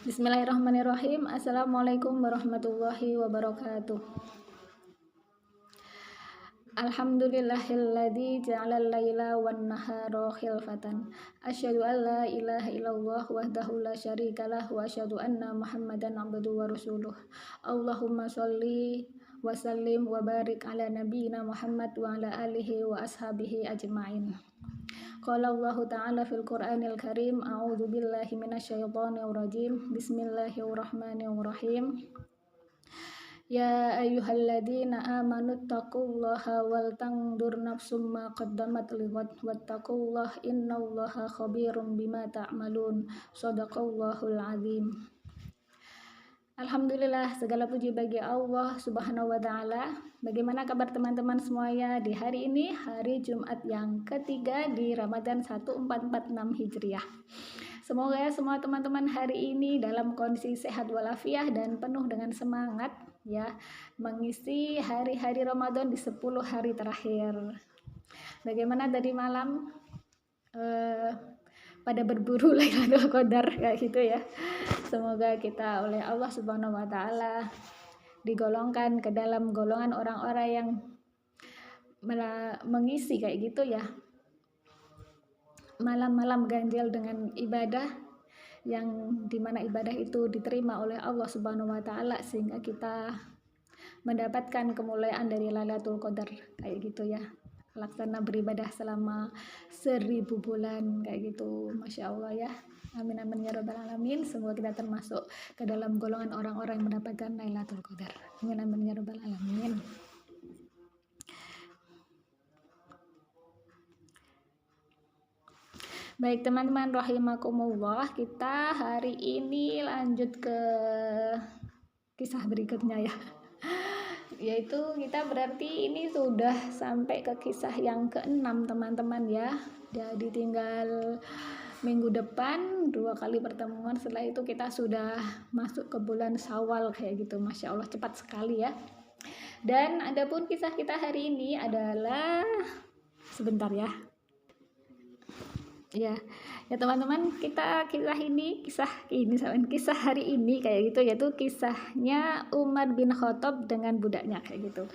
Bismillahirrahmanirrahim. Assalamualaikum warahmatullahi wabarakatuh. Alhamdulillahilladzi ja'alal laila wan nahara khilfatan. Asyhadu an la ilaha illallah wahdahu la syarikalah wa asyhadu anna Muhammadan abduhu wa rasuluh. Allahumma sholli wa sallim wa barik ala nabiyyina Muhammad wa ala alihi wa ashabihi ajma'in. Qala Allah Ta'ala fil Qur'anil Karim, a'udzu billahi minasyaitonir rajim. Bismillahirrahmanirrahim. Ya ayyuhalladzina amanu taqullaha wal tanzur nafsum ma qaddamat lighad wattaqullaha innallaha khabirum bima ta'malun. Shadaqallahul azim. Alhamdulillah, segala puji bagi Allah Subhanahu wa Ta'ala. Bagaimana kabar teman-teman semuanya di hari ini, hari Jumat yang ketiga di Ramadan 1446 Hijriah. Semoga semua teman-teman hari ini dalam kondisi sehat walafiat dan penuh dengan semangat ya, mengisi hari-hari Ramadan di 10 hari terakhir. Bagaimana tadi malam pada berburu Lailatul Qadar kayak gitu ya. Semoga kita oleh Allah Subhanahu wa Ta'ala digolongkan ke dalam golongan orang-orang yang mengisi kayak gitu ya, malam-malam ganjil dengan ibadah yang dimana ibadah itu diterima oleh Allah Subhanahu wa Ta'ala, sehingga kita mendapatkan kemuliaan dari Lailatul Qadar kayak gitu ya, laksana beribadah selama 1000 bulan kayak gitu. Masya Allah ya, amin amin ya rabbal alamin. Semoga kita termasuk ke dalam golongan orang-orang yang mendapatkan Lailatul Qadar, amin amin ya rabbal alamin. Baik teman-teman rahimakumullah, kita hari ini lanjut ke kisah berikutnya ya, yaitu kita berarti ini sudah sampai ke kisah yang ke-6 teman-teman ya. Jadi tinggal minggu depan 2 kali pertemuan, setelah itu kita sudah masuk ke bulan Syawal kayak gitu. Masya Allah cepat sekali ya. Dan adapun kisah kita hari ini adalah sebentar ya. Ya teman-teman, kisah hari ini kayak gitu, yaitu kisahnya Umar bin Khattab dengan budaknya kayak gitu.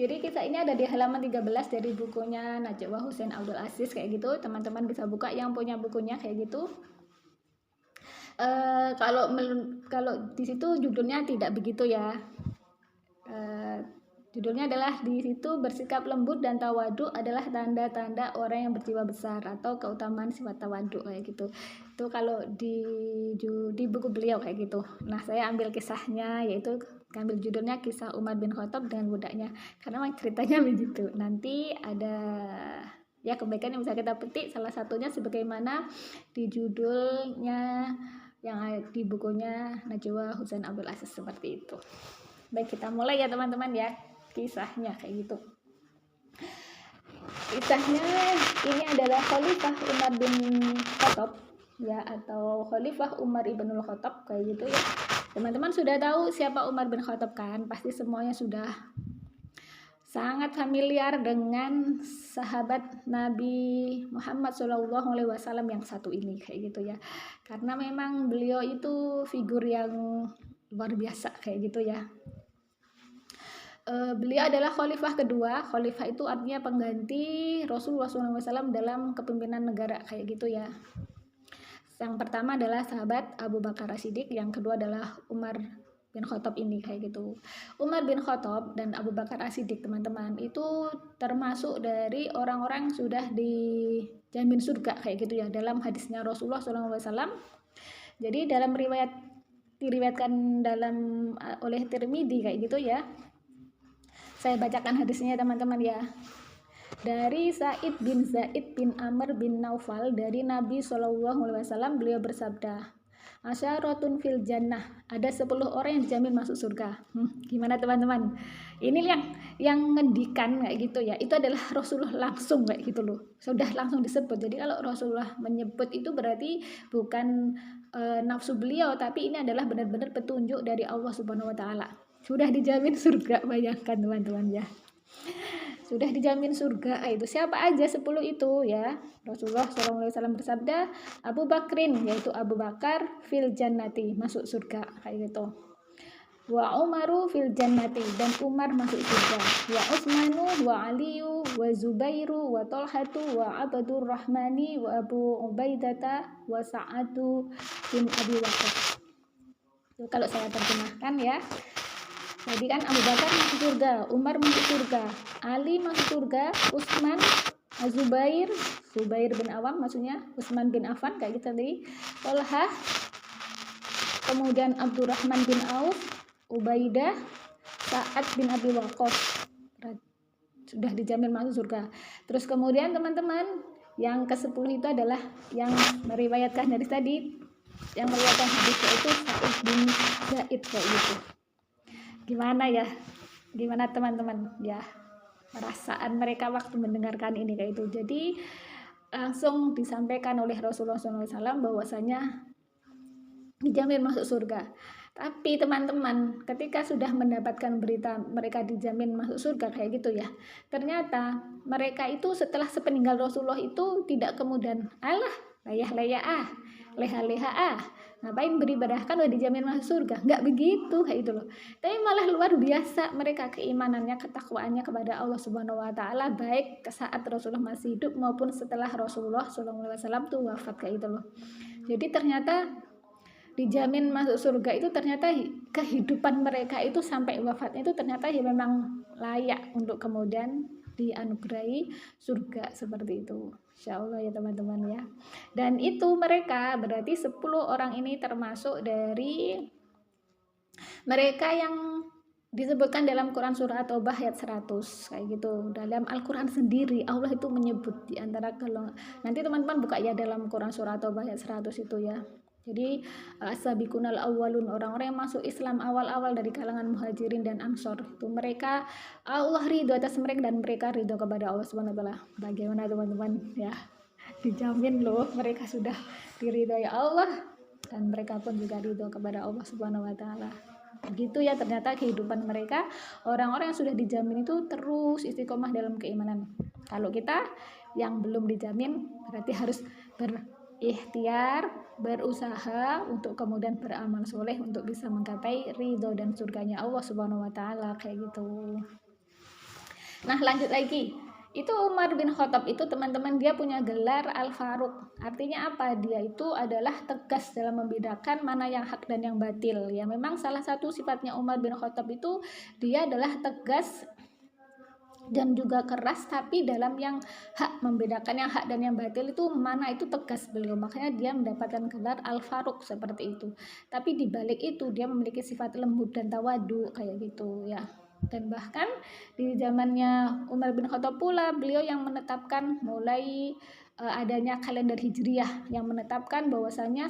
Jadi kisah ini ada di halaman 13 dari bukunya Najwa Husain Abdul Aziz kayak gitu. Teman-teman bisa buka yang punya bukunya kayak gitu. Kalau di situ judulnya tidak begitu ya. Judulnya adalah di situ bersikap lembut dan tawadu adalah tanda-tanda orang yang berjiwa besar, atau keutamaan sifat tawadu kayak gitu. Itu kalau di buku beliau kayak gitu. Nah, saya ambil kisahnya, yaitu ambil judulnya kisah Umar bin Khattab dengan budaknya, karena memang ceritanya begitu. Nanti ada ya kebaikan yang bisa kita petik, salah satunya sebagaimana di judulnya yang di bukunya Najwa Husain Abdul Aziz seperti itu. Baik, kita mulai ya teman-teman ya kisahnya kayak gitu. Kisahnya ini adalah Khalifah Umar bin Khattab ya, atau Khalifah Umar ibnul Khattab kayak gitu ya. Teman-teman sudah tahu siapa Umar bin Khattab kan? Pasti semuanya sudah sangat familiar dengan sahabat Nabi Muhammad SAW yang satu ini kayak gitu ya. Karena memang beliau itu figur yang luar biasa kayak gitu ya. Beliau adalah khalifah kedua. Khalifah itu artinya pengganti Rasulullah SAW dalam kepemimpinan negara kayak gitu ya. Yang pertama adalah sahabat Abu Bakar As-Siddiq, yang kedua adalah Umar bin Khattab ini kayak gitu. Umar bin Khattab dan Abu Bakar As-Siddiq teman-teman itu termasuk dari orang-orang sudah dijamin surga kayak gitu ya, dalam hadisnya Rasulullah SAW. Jadi dalam diriwayatkan oleh Tirmidzi kayak gitu ya. Saya bacakan hadisnya teman-teman ya. Dari Sa'id bin Zaid bin Amr bin Naufal, dari Nabi SAW, beliau bersabda, Asyaratun fil jannah, ada 10 orang yang dijamin masuk surga. Gimana teman-teman? Ini yang ngendikan kayak gitu ya, itu adalah Rasulullah langsung kayak gitu loh. Sudah langsung disebut. Jadi kalau Rasulullah menyebut itu berarti bukan nafsu beliau, tapi ini adalah benar-benar petunjuk dari Allah Subhanahu wa Ta'ala. Sudah dijamin surga, bayangkan teman-teman ya. sudah dijamin surga. Itu siapa aja 10 itu ya. Rasulullah SAW bersabda, Abu Bakrin, yaitu Abu Bakar, fil jannati, masuk surga, kayak gitu. Wa Umaru fil jannati, dan Umar masuk surga. Wa Utsmanu wa Aliyu wa Zubairu wa Talhatu wa Abdur Rahmani wa Abu Ubaidata wa Sa'adu bin Abi Waqqas. Kalau saya terjemahkan ya. Jadi kan Abu Bakar masuk surga, Umar masuk surga, Ali masuk surga, Utsman, Zubair bin Awam maksudnya, Utsman bin Affan kayak gitu tadi, Tolhah, kemudian Abdurrahman bin Auf, Ubaidah, Sa'ad bin Abi Waqqas, sudah dijamin masuk surga. Terus kemudian teman-teman, yang ke-10 itu adalah yang meriwayatkan dari tadi, yang meriwayatkan hadis itu Sa'id bin Zaid kayak gitu. Gimana ya, gimana teman-teman ya, perasaan mereka waktu mendengarkan ini kayak itu. Jadi langsung disampaikan oleh Rasulullah SAW bahwasanya dijamin masuk surga. Tapi teman-teman, ketika sudah mendapatkan berita mereka dijamin masuk surga kayak gitu ya, ternyata mereka itu setelah sepeninggal Rasulullah itu tidak kemudian alah layah-layah leha-leha ngapain beribadah kan udah dijamin masuk surga, nggak begitu kayak gitu loh. Tapi malah luar biasa mereka keimanannya, ketakwaannya kepada Allah Subhanahu Wa Taala, baik saat Rasulullah masih hidup maupun setelah Rasulullah SAW tuh wafat kayak gitu loh. Jadi ternyata dijamin masuk surga itu ternyata kehidupan mereka itu sampai wafatnya itu ternyata ya memang layak untuk kemudian dianugerahi surga seperti itu. Insya Allah ya teman-teman ya. Dan itu mereka berarti 10 orang ini termasuk dari mereka yang disebutkan dalam Quran surah At-Taubah ayat 100 kayak gitu. Dalam Al-Quran sendiri Allah itu menyebut di antara kalau nanti teman-teman buka ya dalam Quran surah At-Taubah ayat 100 itu ya. Jadi as-sabiqunal awwalun, orang-orang yang masuk Islam awal-awal dari kalangan muhajirin dan ansor itu mereka Allah ridho atas mereka dan mereka ridho kepada Allah Subhanahu wa taala. Bagaimana teman-teman ya? Dijamin loh mereka sudah diridhoi Allah dan mereka pun juga ridho kepada Allah Subhanahu wa taala. Begitu ya ternyata kehidupan mereka, orang-orang yang sudah dijamin itu terus istiqomah dalam keimanan. Kalau kita yang belum dijamin berarti harus berikhtiar, berusaha untuk kemudian beramal soleh untuk bisa menggapai ridho dan surganya Allah Subhanahu wa taala kayak gitu. Nah, lanjut lagi. Itu Umar bin Khattab itu teman-teman dia punya gelar Al-Faruq. Artinya apa? Dia itu adalah tegas dalam membedakan mana yang hak dan yang batil. Ya, memang salah satu sifatnya Umar bin Khattab itu dia adalah tegas dan juga keras, tapi dalam yang hak, membedakan yang hak dan yang batil itu mana itu tegas beliau, makanya dia mendapatkan gelar Al-Faruq seperti itu. Tapi dibalik itu dia memiliki sifat lembut dan tawadu kayak gitu ya. Dan bahkan di zamannya Umar bin Khattab pula beliau yang menetapkan mulai adanya kalender hijriyah yang menetapkan bahwasanya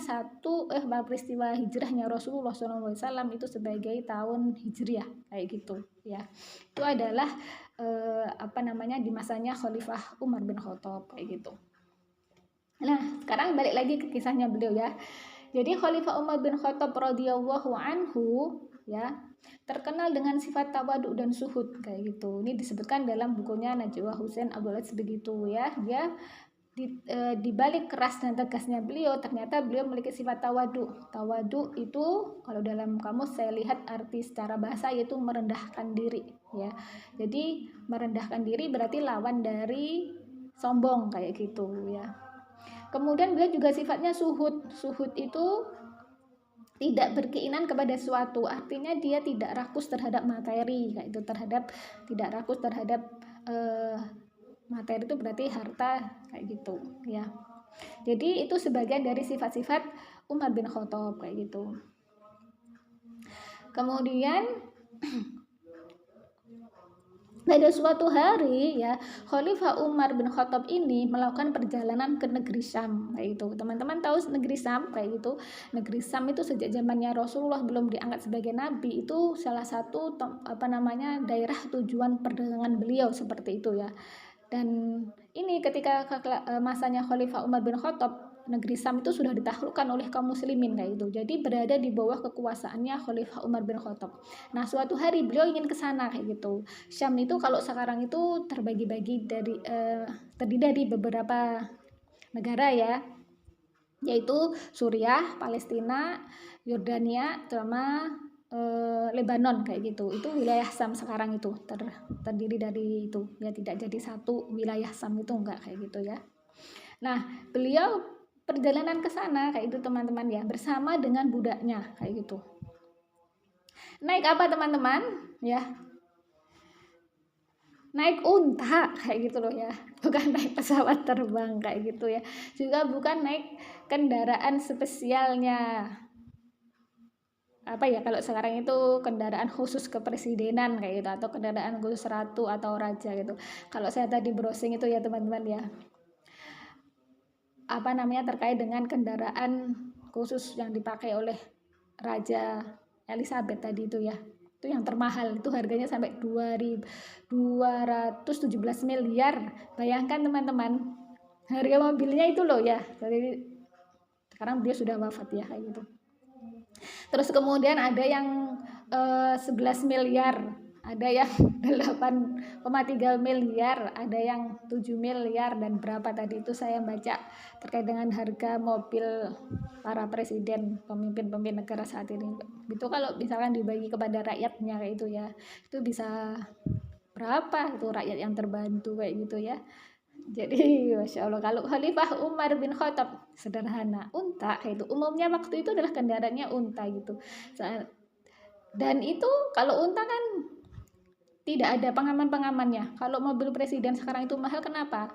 peristiwa hijrahnya Rasulullah SAW itu sebagai tahun hijriyah kayak gitu ya. Itu adalah di masanya Khalifah Umar bin Khattab kayak gitu. Nah, sekarang balik lagi ke kisahnya beliau ya. Jadi Khalifah Umar bin Khattab radhiyallahu anhu ya terkenal dengan sifat tawaduk dan suhud kayak gitu. Ini disebutkan dalam bukunya Najwa Husain Abdul Aziz begitu ya. Dia di balik keras dan tegasnya beliau, ternyata beliau memiliki sifat tawaduk. Tawaduk itu kalau dalam kamus saya lihat arti secara bahasa yaitu merendahkan diri ya. Jadi merendahkan diri berarti lawan dari sombong kayak gitu ya. Kemudian beliau juga sifatnya suhud. Suhud itu tidak berkeinginan kepada suatu, artinya dia tidak rakus terhadap materi kayak itu, tidak rakus terhadap materi itu berarti harta kayak gitu ya. Jadi itu sebagian dari sifat-sifat Umar bin Khattab kayak gitu. Kemudian pada suatu hari ya Khalifah Umar bin Khattab ini melakukan perjalanan ke negeri Syam kayak gitu. Teman-teman tahu negeri Syam kayak gitu. Negeri Syam itu sejak zamannya Rasulullah belum diangkat sebagai nabi itu salah satu daerah tujuan perdagangan beliau seperti itu ya. Dan ini ketika masanya Khalifah Umar bin Khattab negeri Syam itu sudah ditaklukkan oleh kaum muslimin kayak gitu. Jadi berada di bawah kekuasaannya Khalifah Umar bin Khattab. Nah, suatu hari beliau ingin ke sana kayak gitu. Syam itu kalau sekarang itu terbagi-bagi terdiri dari beberapa negara ya, yaitu Suriah, Palestina, Yordania, sama Lebanon kayak gitu. Itu wilayah Syam sekarang itu terdiri dari itu ya, tidak jadi satu wilayah Syam itu enggak kayak gitu ya. Nah, beliau perjalanan ke sana kayak itu teman-teman ya, bersama dengan budaknya kayak gitu. Naik apa teman-teman ya? Naik unta kayak gitu loh ya, bukan naik pesawat terbang kayak gitu ya, juga bukan naik kendaraan spesialnya apa ya, kalau sekarang itu kendaraan khusus kepresidenan kayak gitu, atau kendaraan khusus ratu atau raja gitu. Kalau saya tadi browsing itu ya teman-teman ya, apa namanya, terkait dengan kendaraan khusus yang dipakai oleh Raja Elizabeth tadi itu ya, itu yang termahal, itu harganya sampai 217 miliar. Bayangkan teman-teman, harga mobilnya itu loh ya. Jadi sekarang dia sudah wafat ya kayak gitu. Terus kemudian ada yang 11 miliar, ada yang 8,3 miliar, ada yang 7 miliar, dan berapa tadi itu saya baca terkait dengan harga mobil para presiden, pemimpin-pemimpin negara saat ini. Itu kalau misalkan dibagi kepada rakyatnya kayak itu ya, itu bisa berapa itu rakyat yang terbantu kayak gitu ya. Jadi Masya Allah, kalau Khalifah Umar bin Khattab sederhana, unta kayak itu. Umumnya waktu itu adalah kendaraannya unta gitu. Dan itu kalau unta kan tidak ada pengaman-pengamannya. Kalau mobil presiden sekarang itu mahal, kenapa?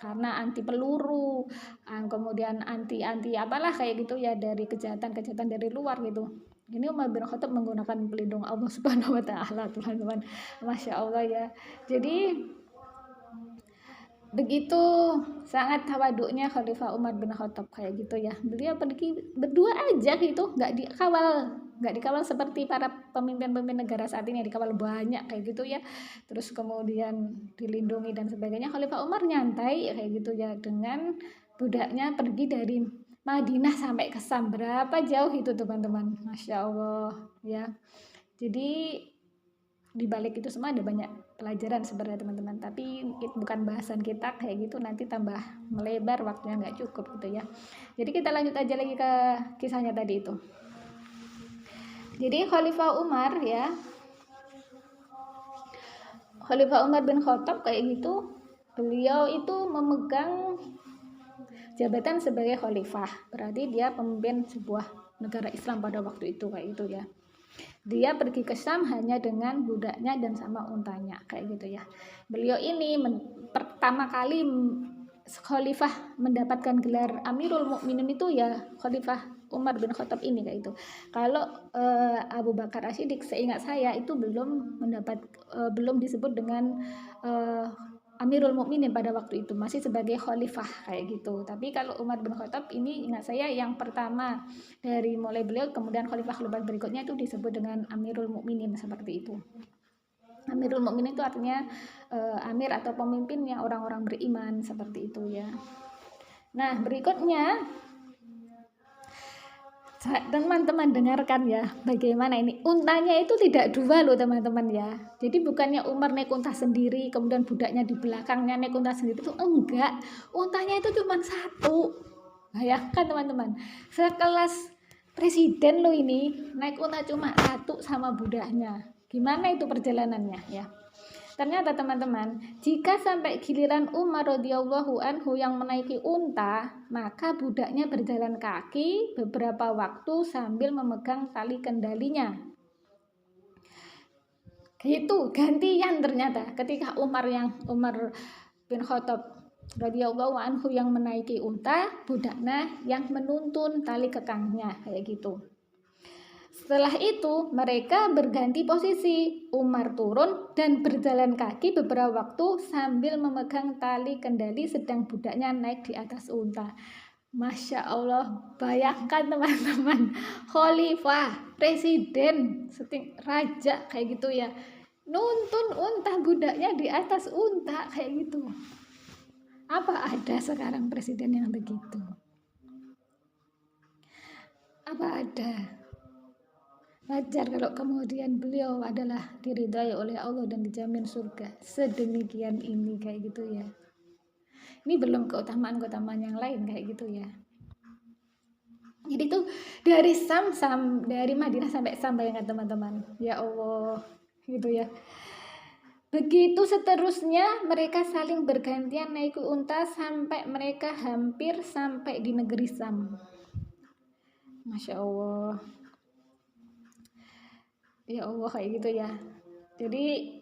Karena anti peluru, kemudian anti apalah kayak gitu ya, dari kejahatan dari luar gitu. Ini Umar bin Khattab menggunakan pelindung Allah Subhanahu wa taala, teman-teman. Masya Allah ya. Jadi begitu sangat tawaduknya Khalifah Umar bin Khattab kayak gitu ya. Beliau pergi berdua aja gitu, nggak dikawal seperti para pemimpin-pemimpin negara saat ini, dikawal banyak kayak gitu ya, terus kemudian dilindungi dan sebagainya. Khalifah Umar nyantai kayak gitu ya, dengan budaknya pergi dari Madinah sampai ke Syam. Berapa jauh itu teman-teman, Masya Allah ya. Jadi di balik itu semua ada banyak pelajaran sebenarnya teman-teman, tapi bukan bahasan kita kayak gitu, nanti tambah melebar, waktunya nggak cukup gitu ya. Jadi kita lanjut aja lagi ke kisahnya tadi itu. Jadi Khalifah Umar ya, Khalifah Umar bin Khattab kayak gitu, beliau itu memegang jabatan sebagai khalifah, berarti dia pemimpin sebuah negara Islam pada waktu itu kayak gitu ya. Dia pergi ke Syam hanya dengan budaknya dan sama untanya kayak gitu ya. Beliau ini pertama kali khalifah mendapatkan gelar Amirul Mukminin itu ya Khalifah Umar bin Khattab ini kayak itu. Kalau Abu Bakar As-Siddiq seingat saya itu belum disebut dengan Amirul Mukminin pada waktu itu, masih sebagai khalifah kayak gitu. Tapi kalau Umar bin Khattab ini ingat saya yang pertama dari mulai beliau, kemudian khalifah berikutnya itu disebut dengan Amirul Mukminin seperti itu. Amirul Mukminin itu artinya amir atau pemimpinnya orang-orang beriman seperti itu ya. Nah, berikutnya teman-teman dengarkan ya, bagaimana ini untanya itu tidak dua loh teman-teman ya. Jadi bukannya Umar naik unta sendiri kemudian budaknya di belakangnya naik unta sendiri, itu enggak, untanya itu cuma satu. Bayangkan teman-teman, sekelas presiden loh ini naik unta cuma satu sama budaknya, gimana itu perjalanannya ya. Ternyata teman-teman, jika sampai giliran Umar radhiyallahu anhu yang menaiki unta, maka budaknya berjalan kaki beberapa waktu sambil memegang tali kendalinya. Gitu, gantian ternyata. Ketika Umar bin Khattab radhiyallahu anhu yang menaiki unta, budaknya yang menuntun tali kekangnya kayak gitu. Setelah itu mereka berganti posisi, Umar turun dan berjalan kaki beberapa waktu sambil memegang tali kendali, sedang budaknya naik di atas unta. Masya Allah, bayangkan teman-teman, khalifah, presiden, raja kayak gitu ya, nuntun unta, budaknya di atas unta kayak gitu. Apa ada sekarang presiden yang begitu? Apa ada? Wajar kalau kemudian beliau adalah diridhai oleh Allah dan dijamin surga. Sedemikian ini kayak gitu ya. Ini belum keutamaan-keutamaan yang lain kayak gitu ya. Jadi tuh dari dari Madinah sampai Sam, bayangkan teman-teman. Ya Allah, gitu ya. Begitu seterusnya mereka saling bergantian naik ke unta sampai mereka hampir sampai di negeri Sam. Masya Allah. Ya Allah kayak gitu ya. Jadi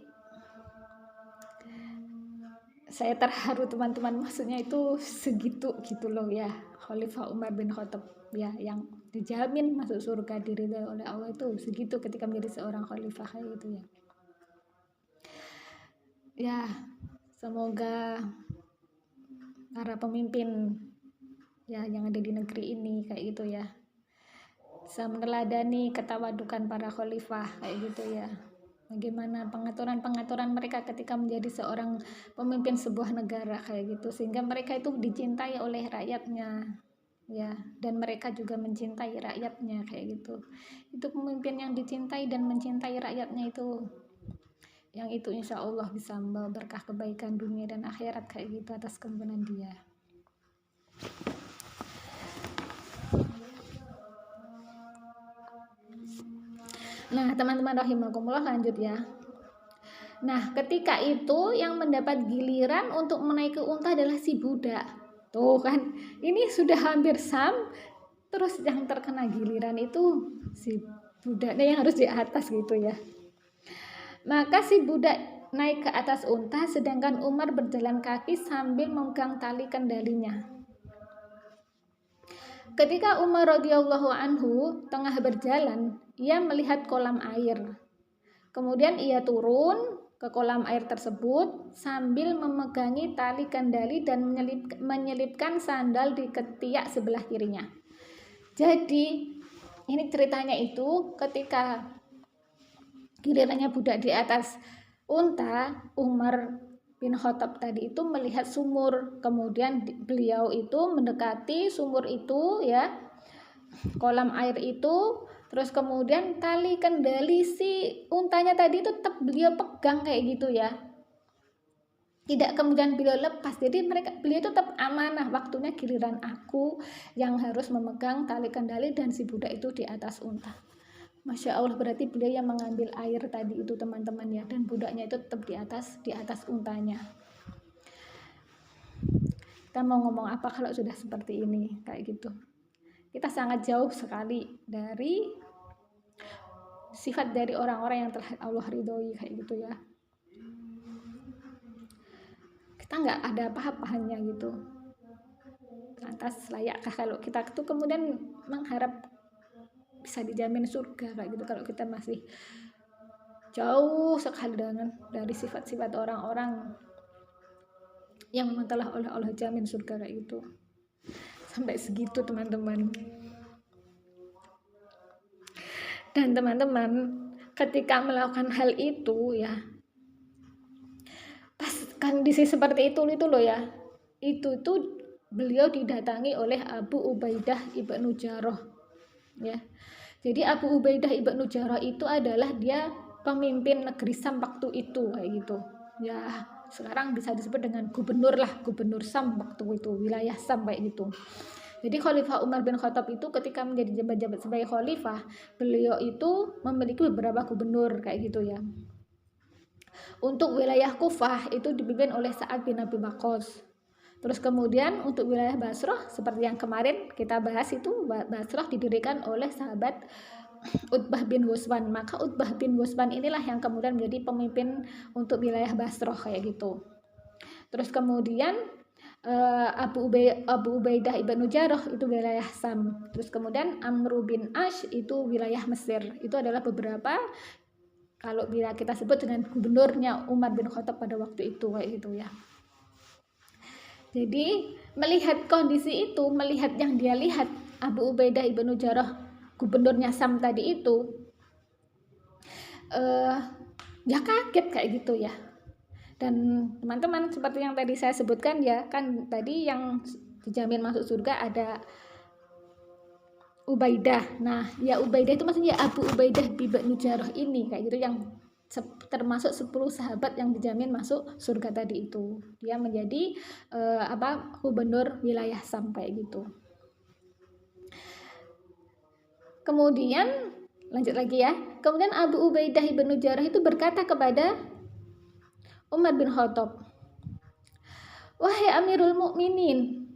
saya terharu teman-teman, maksudnya itu segitu gitu loh ya. Khalifah Umar bin Khattab ya, yang dijamin masuk surga diridhai oleh Allah, itu segitu ketika menjadi seorang khalifah kayak gitu ya. Ya, semoga para pemimpin ya yang ada di negeri ini kayak gitu ya bisa meneladani ketawadukan para khalifah kayak gitu ya. Bagaimana pengaturan-pengaturan mereka ketika menjadi seorang pemimpin sebuah negara kayak gitu, sehingga mereka itu dicintai oleh rakyatnya ya, dan mereka juga mencintai rakyatnya kayak gitu. Itu pemimpin yang dicintai dan mencintai rakyatnya itu, yang itu insya Allah bisa membawa berkah kebaikan dunia dan akhirat kayak gitu atas kemampuan dia. Nah teman-teman rahimakumullah, lanjut ya. Nah ketika itu yang mendapat giliran untuk menaiki unta adalah si budak. Tuh kan, ini sudah hampir Sam, terus yang terkena giliran itu si budaknya yang harus di atas gitu ya. Maka si budak naik ke atas unta, sedangkan Umar berjalan kaki sambil memegang tali kendalinya. Ketika Umar radhiyallahu anhu tengah berjalan, ia melihat kolam air. Kemudian ia turun ke kolam air tersebut sambil memegangi tali kendali dan menyelipkan sandal di ketiak sebelah kirinya. Jadi ini ceritanya itu ketika gilirannya budak di atas unta, Umar bin Khattab tadi itu melihat sumur, kemudian beliau itu mendekati sumur itu ya, kolam air itu, terus kemudian tali kendali si untanya tadi itu tetap beliau pegang kayak gitu ya, tidak kemudian beliau lepas. Jadi beliau itu tetap amanah, waktunya giliran aku yang harus memegang tali kendali dan si budak itu di atas unta. Masya Allah, berarti beliau yang mengambil air tadi itu teman-teman ya, dan budaknya itu tetap di atas untanya. Kita mau ngomong apa kalau sudah seperti ini kayak gitu? Kita sangat jauh sekali dari sifat dari orang-orang yang telah Allah ridhoi kayak gitu ya. Kita nggak ada apa-apanya gitu. Lantas layakkah kalau kita itu kemudian mengharap bisa dijamin surga kayak gitu, kalau kita masih jauh sekali dari sifat-sifat orang-orang yang telah oleh Allah jamin surga kayak gitu. Sampai segitu teman-teman. Dan teman-teman ketika melakukan hal itu ya, pas kondisi seperti itu loh ya, itu beliau didatangi oleh Abu Ubaidah ibnu Jarrah ya. Jadi Abu Ubaidah ibnu Jarrah itu adalah dia pemimpin negeri Sam waktu itu kayak gitu ya. Sekarang bisa disebut dengan gubernur Sam waktu itu, wilayah Sam kayak gitu. Jadi Khalifah Umar bin Khattab itu ketika menjadi jabat sebagai khalifah, beliau itu memiliki beberapa gubernur kayak gitu ya. Untuk wilayah Kufah itu dipimpin oleh Sa'ad bin Abi Waqqas. Terus kemudian untuk wilayah Basrah seperti yang kemarin kita bahas itu, Basrah didirikan oleh sahabat Utbah bin Ghazwan. Maka Utbah bin Ghazwan inilah yang kemudian menjadi pemimpin untuk wilayah Basrah kayak gitu. Terus kemudian Abu Ubaidah ibnu Jarrah itu wilayah Sam. Terus kemudian Amr bin Ash itu wilayah Mesir. Itu adalah beberapa, kalau bila kita sebut dengan gubernurnya Umar bin Khattab pada waktu itu kayak gitu ya. Jadi melihat kondisi itu, melihat yang dia lihat Abu Ubaidah ibnu Jarrah gubernurnya Sam tadi itu, ya kaget kayak gitu ya. Dan teman-teman seperti yang tadi saya sebutkan ya, kan tadi yang dijamin masuk surga ada Ubaidah. Nah, ya Ubaidah itu maksudnya Abu Ubaidah bin Jarrah ini kayak gitu, yang termasuk 10 sahabat yang dijamin masuk surga tadi itu. Dia menjadi gubernur wilayah Sam kayak gitu. Kemudian lanjut lagi ya. Kemudian Abu Ubaidah bin Jarrah itu berkata kepada Umar bin Khattab, "Wahai Amirul Mukminin,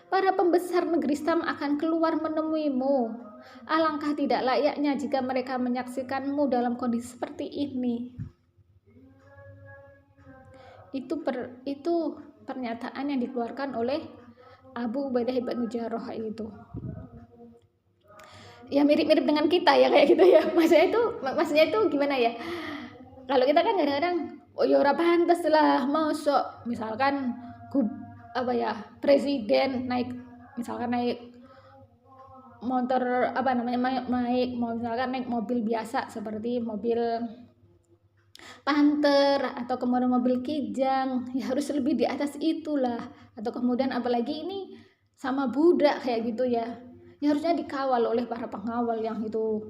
para pembesar negeri Sam akan keluar menemuimu. Alangkah tidak layaknya jika mereka menyaksikanmu dalam kondisi seperti ini." Itu pernyataan yang dikeluarkan oleh Abu Ubaidah bin Jarrah itu. Ya mirip-mirip dengan kita ya kayak gitu ya. Maksudnya itu gimana ya? Kalau kita kan kadang-kadang ya ora pantes lah, mosok misalkan presiden naik motor misalkan naik mobil biasa seperti mobil Panther atau kemudian mobil Kijang, ya harus lebih di atas itulah. Atau kemudian apalagi ini sama budak kayak gitu ya, ya harusnya dikawal oleh para pengawal yang itu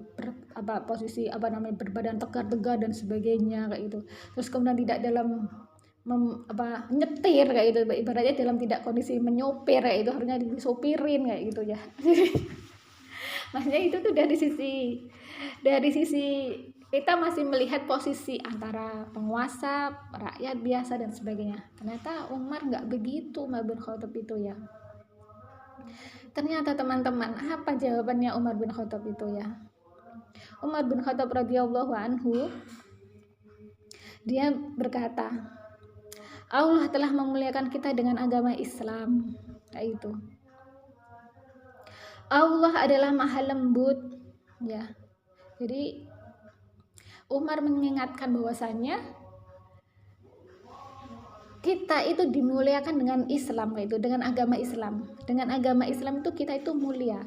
posisi berbadan tegar-tegar dan sebagainya kayak gitu. Terus kemudian tidak dalam nyetir kayak gitu, ibaratnya dalam tidak kondisi menyopir kayak itu, harusnya disopirin kayak gitu ya. Maksudnya itu tuh dari sisi kita masih melihat posisi antara penguasa, rakyat biasa dan sebagainya. Ternyata Umar nggak begitu, Umar bin Khattab itu ya. Ternyata teman-teman, apa jawabannya Umar bin Khattab itu ya? Umar bin Khattab radhiyallahu anhu, dia berkata, Allah telah memuliakan kita dengan agama Islam, kayak itu. Allah adalah maha lembut, ya. Jadi Umar mengingatkan bahwasannya kita itu dimuliakan dengan Islam, itu dengan agama Islam. Dengan agama Islam itu kita itu mulia.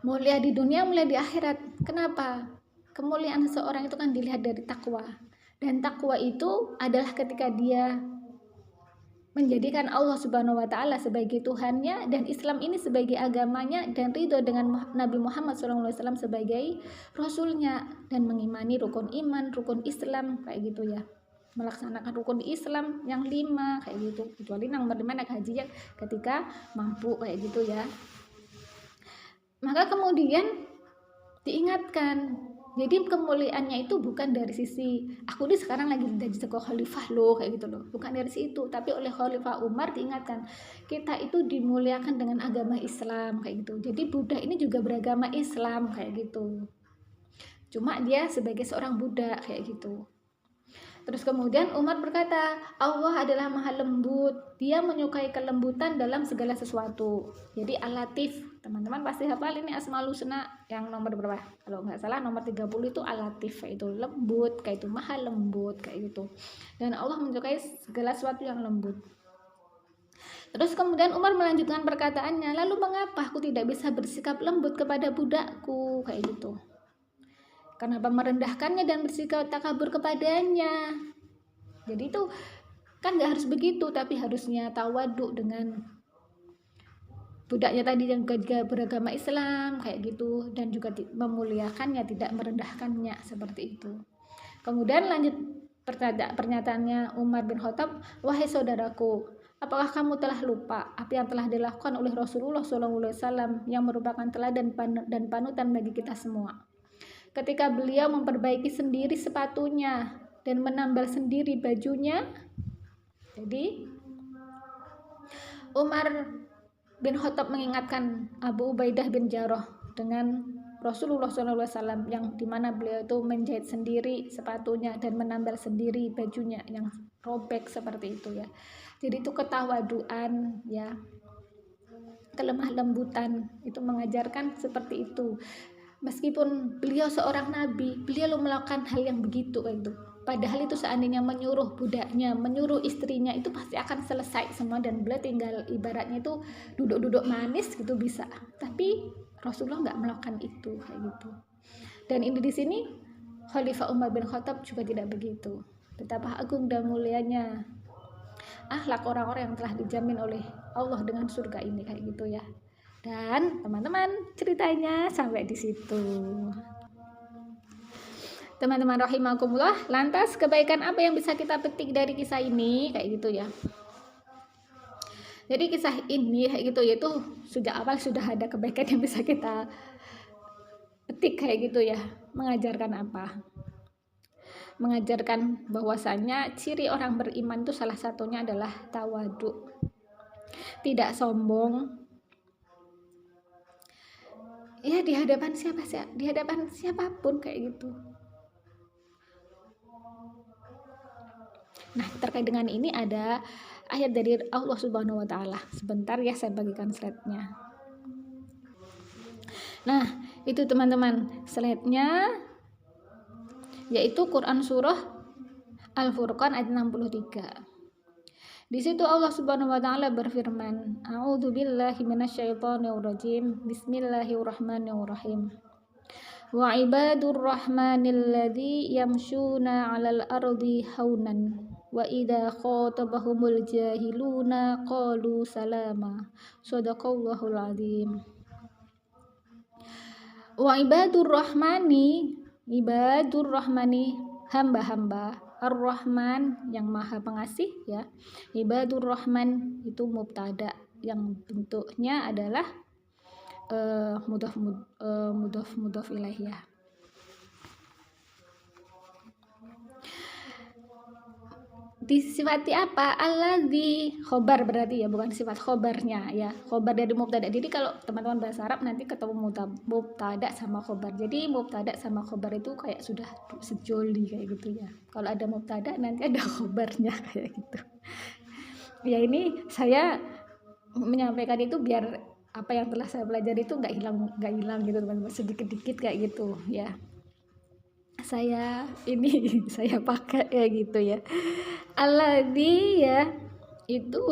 Mulia di dunia, mulia di akhirat. Kenapa? Kemuliaan seseorang itu kan dilihat dari takwa. Dan takwa itu adalah ketika dia menjadikan Allah Subhanahu wa taala sebagai Tuhannya dan Islam ini sebagai agamanya, dan ridho dengan Nabi Muhammad SAW sebagai Rasulnya, dan mengimani rukun iman, rukun Islam kayak gitu ya. Melaksanakan rukun Islam yang 5 kayak gitu, kecuali nomor 5 naik haji ya ketika mampu kayak gitu ya. Maka kemudian diingatkan, jadi kemuliaannya itu bukan dari sisi aku ini sekarang lagi jadi khalifah loh kayak gitu loh, bukan dari situ, tapi oleh Khalifah Umar diingatkan kita itu dimuliakan dengan agama Islam kayak gitu. Jadi budak ini juga beragama Islam kayak gitu, cuma dia sebagai seorang budak kayak gitu. Terus kemudian Umar berkata, Allah adalah maha lembut, dia menyukai kelembutan dalam segala sesuatu. Jadi Al-Latif, teman-teman pasti hafal ini Asmaul Husna yang nomor berapa? Kalau nggak salah nomor 30 itu Al-Latif, itu lembut, kayak itu maha lembut kayak gitu. Dan Allah menyukai segala sesuatu yang lembut. Terus kemudian Umar melanjutkan perkataannya, lalu mengapa aku tidak bisa bersikap lembut kepada budakku kayak gitu? Kenapa merendahkannya dan bersikap takabur kepadanya? Jadi itu kan gak harus begitu, tapi harusnya tawaduk dengan budaknya tadi yang juga beragama Islam kayak gitu, dan juga memuliakannya, tidak merendahkannya seperti itu. Kemudian lanjut pernyataannya Umar bin Khattab, wahai saudaraku, apakah kamu telah lupa apa yang telah dilakukan oleh Rasulullah SAW yang merupakan teladan dan panutan bagi kita semua? Ketika beliau memperbaiki sendiri sepatunya dan menambal sendiri bajunya. Jadi Umar bin Khattab mengingatkan Abu Ubaidah bin Jarrah dengan Rasulullah SAW yang dimana beliau itu menjahit sendiri sepatunya dan menambal sendiri bajunya yang robek seperti itu ya. Jadi itu ketawaduan ya, kelemah lembutan, itu mengajarkan seperti itu. Meskipun beliau seorang nabi, beliau melakukan hal yang begitu kayak gitu. Padahal itu seandainya menyuruh budaknya, menyuruh istrinya, itu pasti akan selesai semua dan beliau tinggal ibaratnya itu duduk-duduk manis gitu bisa. Tapi Rasulullah nggak melakukan itu kayak gitu. Dan ini di sini Khalifah Umar bin Khattab juga tidak begitu. Betapa agung dan mulianya akhlak orang-orang yang telah dijamin oleh Allah dengan surga ini kayak gitu ya. Dan teman-teman, ceritanya sampai di situ. Teman-teman rahimakumullah, lantas kebaikan apa yang bisa kita petik dari kisah ini? Kayak gitu ya. Jadi kisah ini kayak gitu, yaitu sejak awal sudah ada kebaikan yang bisa kita petik kayak gitu ya. Mengajarkan apa? Mengajarkan bahwasannya ciri orang beriman itu salah satunya adalah tawadu, tidak sombong. Ya di hadapan di hadapan siapapun kayak gitu. Nah, terkait dengan ini ada ayat dari Allah Subhanahu wa taala. Sebentar ya, saya bagikan slide-nya. Nah, itu teman-teman, slide-nya yaitu Quran surah Al-Furqan ayat 63. Di situ Allah Subhanahu wa taala berfirman, "A'udzubillahi minasyaitonirrajim. Bismillahirrahmanirrahim. Wa ibadur rahmanil ladzi yamshuna 'alal ardi haunan wa idza khatabahumul jahiluna qalu salama." Shadaqallahul azim. Wa ibadur rahmani hamba-hamba Ar-Rahman yang maha pengasih ya. Ibadur Rahman itu mubtada yang bentuknya adalah mudhaf ilaih ya. Disifati apa? Alladzi khobar berarti ya, bukan sifat khobarnya ya. Khobar dari mubtada. Jadi kalau teman-teman bahasa Arab nanti ketemu mubtada sama khobar. Jadi mubtada sama khobar itu kayak sudah sejoli kayak gitu ya. Kalau ada mubtada nanti ada khobarnya kayak gitu. Ya ini saya menyampaikan itu biar apa yang telah saya pelajari itu nggak hilang gitu teman-teman, sedikit-dikit kayak gitu ya. Saya pakai kayak gitu ya. Alladzi ya itu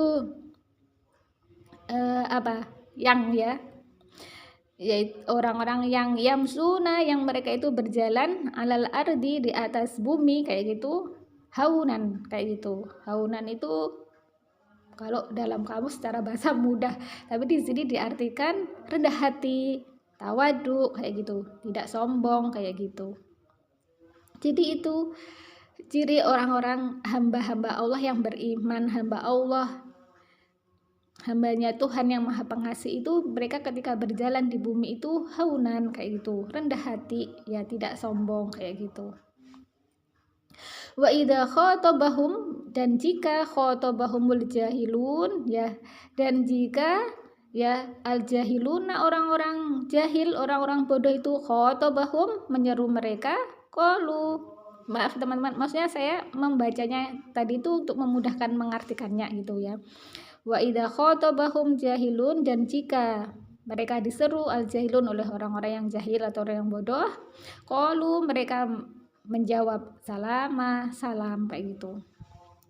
yang ya, yaitu orang-orang yang yamsuna, yang mereka itu berjalan alal ardi, di atas bumi kayak gitu, haunan kayak gitu. Haunan itu kalau dalam kamus secara bahasa mudah, tapi di sini diartikan rendah hati, tawadu kayak gitu, tidak sombong kayak gitu. Jadi itu ciri orang-orang hamba-hamba Allah yang beriman, hamba Allah, hambanya Tuhan yang maha pengasih itu, mereka ketika berjalan di bumi itu haunan kayak gitu, rendah hati ya, tidak sombong kayak gitu. Wa idza khatabahum, dan jika khatabahumul jahilun ya, dan jika ya al jahiluna, orang-orang jahil, orang-orang bodoh itu, khatabahum menyeru mereka, qalu, maaf teman-teman, maksudnya saya membacanya tadi itu untuk memudahkan mengartikannya gitu ya. Wa idza khatabahum jahilun, dan jika mereka diseru al jahilun oleh orang-orang yang jahil atau orang yang bodoh, qalu, mereka menjawab salama, salam kayak gitu.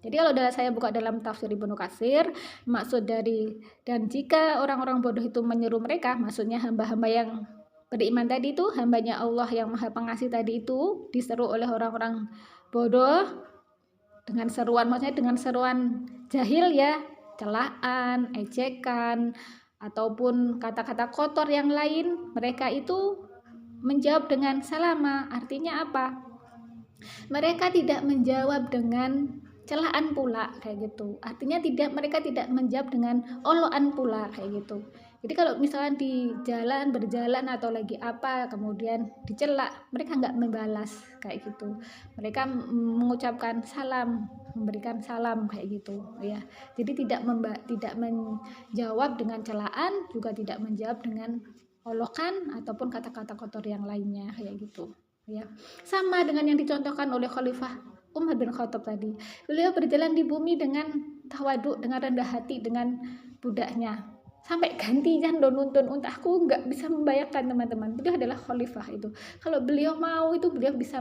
Jadi kalau saya buka dalam tafsir Ibnu Katsir, maksud dari dan jika orang-orang bodoh itu menyeru mereka, maksudnya hamba-hamba yang beriman tadi itu, hambanya Allah yang maha pengasih tadi itu diseru oleh orang-orang bodoh dengan seruan, maksudnya dengan seruan jahil ya, celaan, ejekan, ataupun kata-kata kotor yang lain, mereka itu menjawab dengan salama. Artinya apa? Mereka tidak menjawab dengan celaan pula kayak gitu. Artinya mereka tidak menjawab dengan oloan pula kayak gitu. Jadi kalau misalnya di jalan, berjalan atau lagi apa, kemudian dicela, mereka nggak membalas kayak gitu. Mereka mengucapkan salam, memberikan salam kayak gitu ya. Jadi tidak menjawab dengan celaan, juga tidak menjawab dengan olokan ataupun kata-kata kotor yang lainnya kayak gitu ya. Sama dengan yang dicontohkan oleh Khalifah Umar bin Khattab tadi. Beliau berjalan di bumi dengan tawadu, dengan rendah hati, dengan budaknya. Sampai gantian nuntun unta, aku nggak bisa membayangkan teman-teman. Beliau adalah khalifah itu. Kalau beliau mau itu, beliau bisa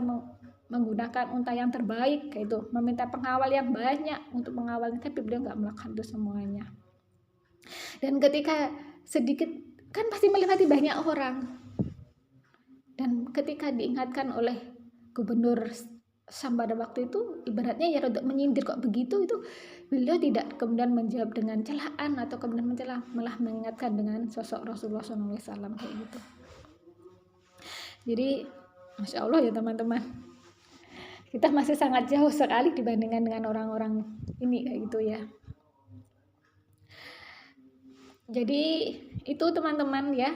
menggunakan unta yang terbaik kayak itu, meminta pengawal yang banyak untuk mengawalnya, tapi beliau nggak melakukan itu semuanya. Dan ketika sedikit, kan pasti melewati banyak orang. Dan ketika diingatkan oleh gubernur Syam pada waktu itu, ibaratnya ya rada menyindir, kok begitu, itu beliau tidak kemudian menjawab dengan celaan atau kemudian mencela, malah mengingatkan dengan sosok Rasulullah SAW kayak gitu. Jadi Masya Allah ya teman-teman, kita masih sangat jauh sekali dibandingkan dengan orang-orang ini kayak gitu ya. Jadi itu teman-teman ya,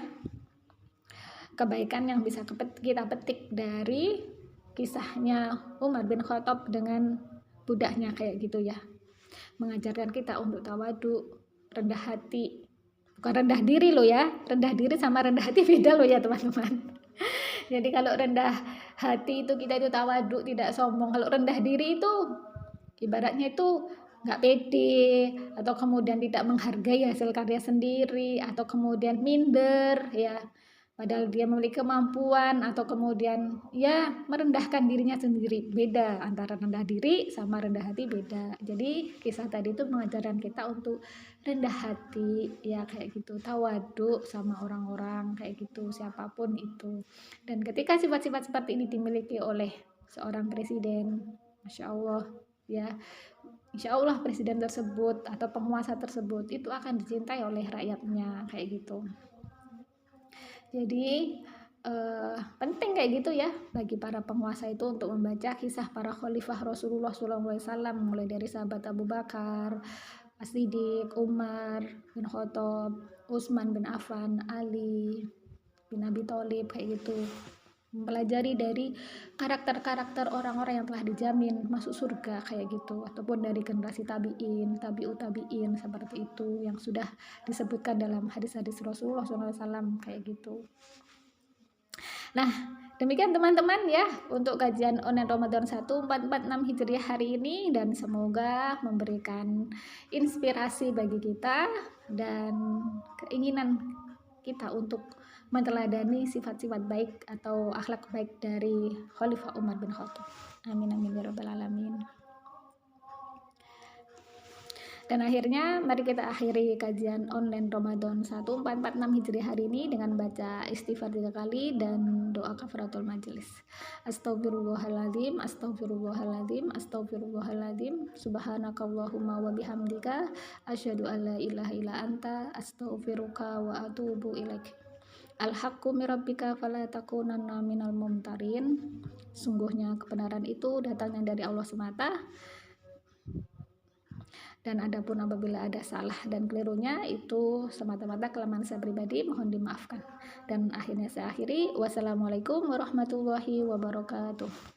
kebaikan yang bisa kita petik dari kisahnya Umar bin Khattab dengan budaknya kayak gitu ya. Mengajarkan kita untuk tawadu, rendah hati, bukan rendah diri loh ya, rendah diri sama rendah hati beda loh ya teman-teman. Jadi kalau rendah hati itu kita itu tawadu, tidak sombong. Kalau rendah diri itu ibaratnya itu nggak pede, atau kemudian tidak menghargai hasil karya sendiri, atau kemudian minder ya, padahal dia memiliki kemampuan, atau kemudian ya merendahkan dirinya sendiri. Beda antara rendah diri sama rendah hati, beda. Jadi kisah tadi itu mengajarkan kita untuk rendah hati ya kayak gitu, tawadu sama orang-orang kayak gitu, siapapun itu. Dan ketika sifat-sifat seperti ini dimiliki oleh seorang presiden, Masya Allah ya, Insya Allah presiden tersebut atau penguasa tersebut itu akan dicintai oleh rakyatnya kayak gitu. Jadi penting kayak gitu ya bagi para penguasa itu untuk membaca kisah para khalifah Rasulullah SAW, mulai dari sahabat Abu Bakar, As-Siddiq, Umar bin Khattab, Utsman bin Affan, Ali bin Abi Thalib kayak gitu. Mempelajari dari karakter-karakter orang-orang yang telah dijamin masuk surga kayak gitu, ataupun dari generasi tabi'in, tabi'ut tabi'in seperti itu yang sudah disebutkan dalam hadis-hadis Rasulullah SAW kayak gitu. Nah, demikian teman-teman ya untuk kajian online Ramadan 1446 Hijriah hari ini, dan semoga memberikan inspirasi bagi kita dan keinginan kita untuk meneladani sifat-sifat baik atau akhlak baik dari Khalifah Umar bin Khattab. Amin amin ya rabbal alamin. Dan akhirnya mari kita akhiri kajian online Ramadan 1446 Hijriah hari ini dengan baca istighfar 3 kali dan doa kafaratul majelis. Astagfirullahaladzim, astagfirullahaladzim, astagfirullahaladzim, subhanakallahumma wa bihamdika, asyhadu an la ilaha illa anta, astaghfiruka wa atubu ilaik. Al-haqqu mirabbika fala takunanna minal mumtarin. Sungguhnya kebenaran itu datangnya dari Allah semata, dan adapun apabila ada salah dan kelirunya itu semata-mata kelemahan saya pribadi, mohon dimaafkan. Dan akhirnya saya akhiri, wassalamualaikum warahmatullahi wabarakatuh.